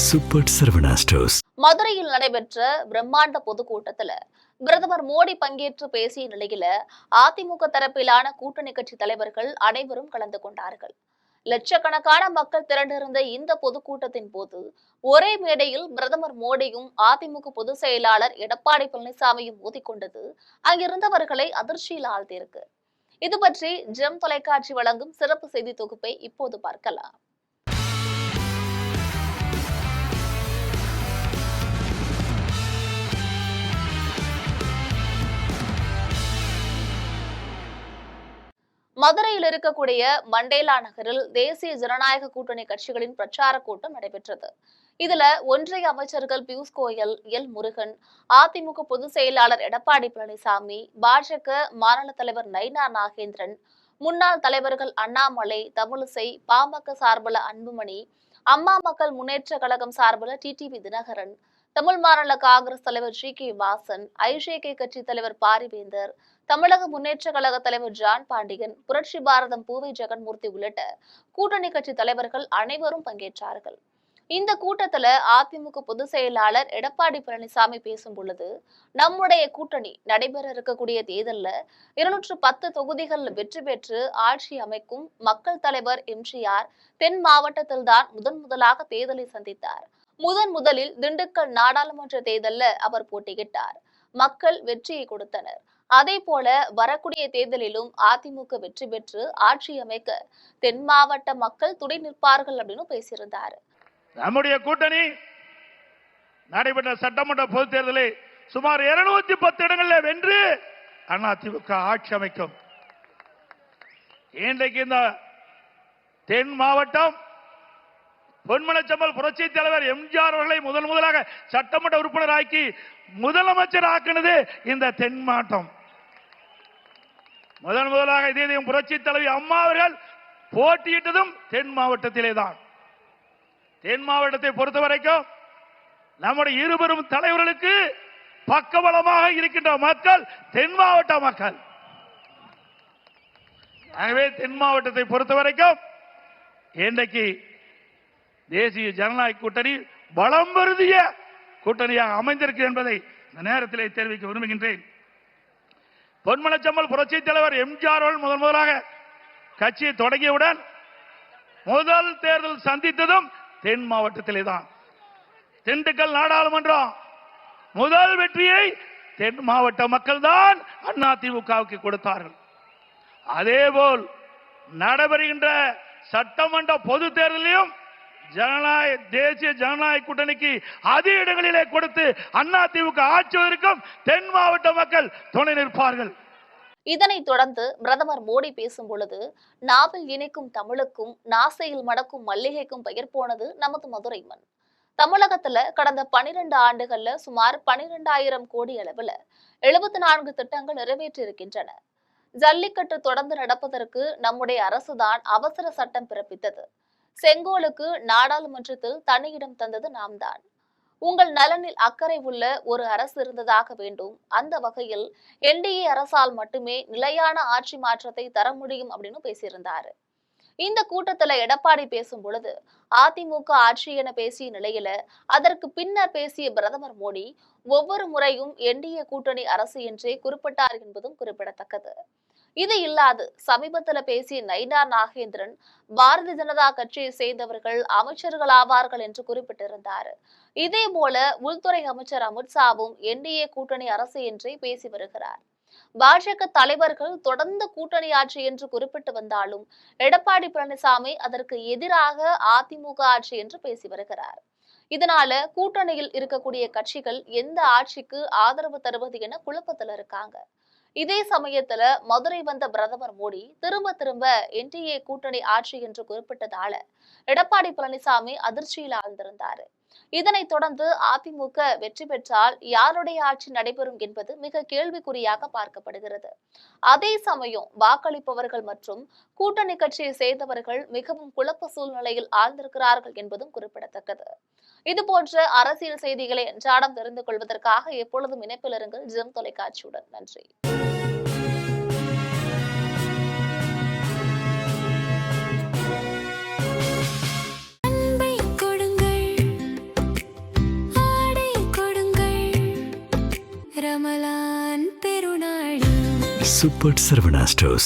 Super Saravana stores. மதுரையில் நடைபெற்ற பிரம்மாண்ட பொதுக்கூட்டத்துல பிரதமர் மோடி பங்கேற்று பேசிய நிலையில அதிமுக தரப்பிலான கூட்டணி கட்சி தலைவர்கள் அனைவரும் கலந்து கொண்டார்கள். லட்சக்கணக்கான மக்கள் திரண்டிருந்த இந்த பொதுக்கூட்டத்தின் போது ஒரே மேடையில் பிரதமர் மோடியும் அதிமுக பொதுச் செயலாளர் எடப்பாடி பழனிசாமியும் மோதிக்கொண்டது அங்கிருந்தவர்களை அதிர்ச்சியில் ஆழ்த்தியிருக்கு. இது பற்றி ஜெம் தொலைக்காட்சி வழங்கும் சிறப்பு செய்தி தொகுப்பை இப்போது பார்க்கலாம். மதுரையில் இருக்கக்கூடிய மண்டேலா நகரில் தேசிய ஜனநாயக கூட்டணி கட்சிகளின் பிரச்சார கூட்டம் நடைபெற்றது. இதுல ஒன்றிய அமைச்சர்கள் பியூஷ் கோயல், எல் முருகன், அதிமுக பொதுச் செயலாளர் எடப்பாடி பழனிசாமி, பாஜக மாநில தலைவர் நயினார் நாகேந்திரன், முன்னாள் தலைவர்கள் அண்ணாமலை, தமிழிசை, பாமக சார்பில் அன்புமணி, அம்மா மக்கள் முன்னேற்ற கழகம் சார்பில் டிடிவி தினகரன், தமிழ் மாநில காங்கிரஸ் தலைவர் ஜி.கே. வாசன், ஐஜேகே கட்சி தலைவர் பாரிவேந்தர், தமிழக முன்னேற்ற கழக தலைவர் ஜான் பாண்டியன், புரட்சி பாரதம் பூவை ஜெகன்மூர்த்தி உள்ளிட்ட கூட்டணி கட்சி தலைவர்கள் அனைவரும் பங்கேற்றார்கள். இந்த கூட்டத்துல அதிமுக பொதுச் செயலாளர் எடப்பாடி பழனிசாமி பேசும் பொழுது, நம்முடைய கூட்டணி நடைபெற இருக்கக்கூடிய தேர்தல்ல 210 தொகுதிகள் வெற்றி பெற்று ஆட்சி அமைக்கும் மக்கள் தலைவர் எம்ஜிஆர் தென் மாவட்டத்தில் தான் முதலாக தேர்தலை சந்தித்தார். முதலில் திண்டுக்கல் நாடாளுமன்ற தேர்தல்ல அவர் போட்டியிட்டார். மக்கள் வெற்றியை கொடுத்தனர். அதே போல வரக்கூடிய தேர்தலிலும் அதிமுக வெற்றி பெற்று ஆட்சி அமைக்க தென் மாவட்ட மக்கள் துணை நிற்பார்கள் அப்படின்னு பேசியிருந்தாரு. நம்முடைய கூட்டணி நடைபெற்ற சட்டமன்ற பொதுத் தேர்தலில் சுமார் 210 இடங்களில் வென்று அதிமுக ஆட்சி அமைக்கும். இன்றைக்கு இந்த தென் மாவட்டம் பொன்மனச்சம்பல் புரட்சி தலைவர் எம்ஜிஆர் அவர்களை முதலாக சட்டமன்ற உறுப்பினராக்கி முதலமைச்சர் ஆக்கினது இந்த தென் மாவட்டம். முதலாக இதே புரட்சி தலைவி அம்மா அவர்கள் போட்டியிட்டதும் தென் மாவட்டத்திலே தான். தென் மாவட்டத்தை பொறுத்த வரைக்கும் நம்முடைய இருவரும் தலைவர்களுக்கு பக்கபலமாக இருக்கின்ற மக்கள் தென் மாவட்ட மக்கள். ஆகவே தென் மாவட்டத்தை பொறுத்த வரைக்கும் இன்றைக்கு தேசிய ஜனநாயக கூட்டணி பலம் பொருந்திய கூட்டணியாக அமைந்திருக்கு என்பதை இந்த நேரத்திலே தெரிவிக்க விரும்புகின்றேன். பொன்மனச்சம்பல் புரட்சி தலைவர் எம்ஜிஆர் அவர்கள் முதலாக கட்சியை தொடங்கியவுடன் முதல் தேர்தல் சந்தித்ததும் தென் மாவட்டத்திலே தான். திண்டுக்கல் நாடாளுமன்றம் முதல் வெற்றியை தென் மாவட்ட மக்கள் தான் அதிமுகவுக்கு கொடுத்தார்கள். அதேபோல் நடைபெறுகின்ற சட்டமன்ற பொது தேர்தலையும் தேசிய ஜனநாயக கூட்டணிக்கு அதிக இடங்களிலே கொடுத்து அதிமுக ஆட்சி இருக்கும் தென் மாவட்ட மக்கள் துணை நிற்பார்கள். இதனைத் தொடர்ந்து பிரதமர் மோடி பேசும் பொழுது, நாவில் இனிக்கும் தமிழுக்கும் நாசையில் மடக்கும் மல்லிகைக்கும் பெயர் போனது நமது மதுரை மண். தமிழகத்துல கடந்த 12 ஆண்டுகள்ல சுமார் 12,000 கோடி அளவுல 74 திட்டங்கள் நிறைவேற்றி இருக்கின்றன. ஜல்லிக்கட்டு தொடர்ந்து நடப்பதற்கு நம்முடைய அரசுதான் அவசர சட்டம் பிறப்பித்தது. செங்கோலுக்கு நாடாளுமன்றத்தில் தனியிடம் தந்தது நாம் தான். உங்கள் நலனில் அக்கறை உள்ள ஒரு அரசு இருந்ததாக வேண்டும். அந்த வகையில் என்டிஏ அரசால் மட்டுமே நிலையான ஆட்சி மாற்றத்தை தர முடியும் அப்படின்னு பேசியிருந்தாரு. இந்த கூட்டத்துல எடப்பாடி பேசும் பொழுது அதிமுக ஆட்சி என பேசிய நிலையில அதற்கு பின்னர் பேசிய பிரதமர் மோடி ஒவ்வொரு முறையும் என்டிஏ கூட்டணி அரசு என்றே குறிப்பிட்டார் என்பதும் குறிப்பிடத்தக்கது. இது இல்லாது சமீபத்துல பேசிய நயினார் நாகேந்திரன் பாரதிய ஜனதா கட்சியை சேர்ந்தவர்கள் அமைச்சர்கள் ஆவார்கள் என்று குறிப்பிட்டிருந்தார். இதே போல உள்துறை அமைச்சர் அமித்ஷாவும் என்டிஏ கூட்டணி அரசு என்றே பேசி வருகிறார். பாஜக தலைவர்கள் தொடர்ந்து கூட்டணி ஆட்சி என்று குறிப்பிட்டு வந்தாலும் எடப்பாடி பழனிசாமி அதற்கு எதிராக அதிமுக ஆட்சி என்று பேசி வருகிறார். இதனால கூட்டணியில் இருக்கக்கூடிய கட்சிகள் எந்த ஆட்சிக்கு ஆதரவு தருவது என குழப்பத்தில் இருக்காங்க. இதே சமயத்துல மதுரை வந்த பிரதமர் மோடி திரும்ப என்டிஏ கூட்டணி ஆட்சி என்று குறிப்பிட்டதால எடப்பாடி பழனிசாமி அதிர்ச்சியில் ஆழ்ந்திருந்தாரு. இதனைத் தொடர்ந்து அதிமுக வெற்றி பெற்றால் யாருடைய ஆட்சி நடைபெறும் என்பது மிக கேள்விக்குறியாக பார்க்கப்படுகிறது. அதே சமயம் வாக்களிப்பவர்கள் மற்றும் கூட்டணி கட்சியை சேர்ந்தவர்கள் மிகவும் குழப்ப சூழ்நிலையில் ஆழ்ந்திருக்கிறார்கள் என்பதும் குறிப்பிடத்தக்கது. இதுபோன்ற அரசியல் செய்திகளை அன்றாடம் தெரிந்து கொள்வதற்காக எப்பொழுதும் இணைப்பில் இருங்கள் ஜெம் தொலைக்காட்சியுடன். நன்றி. ரமலான் பெருநாளில் சூப்பர் சரவணா ஸ்டோர்ஸ்.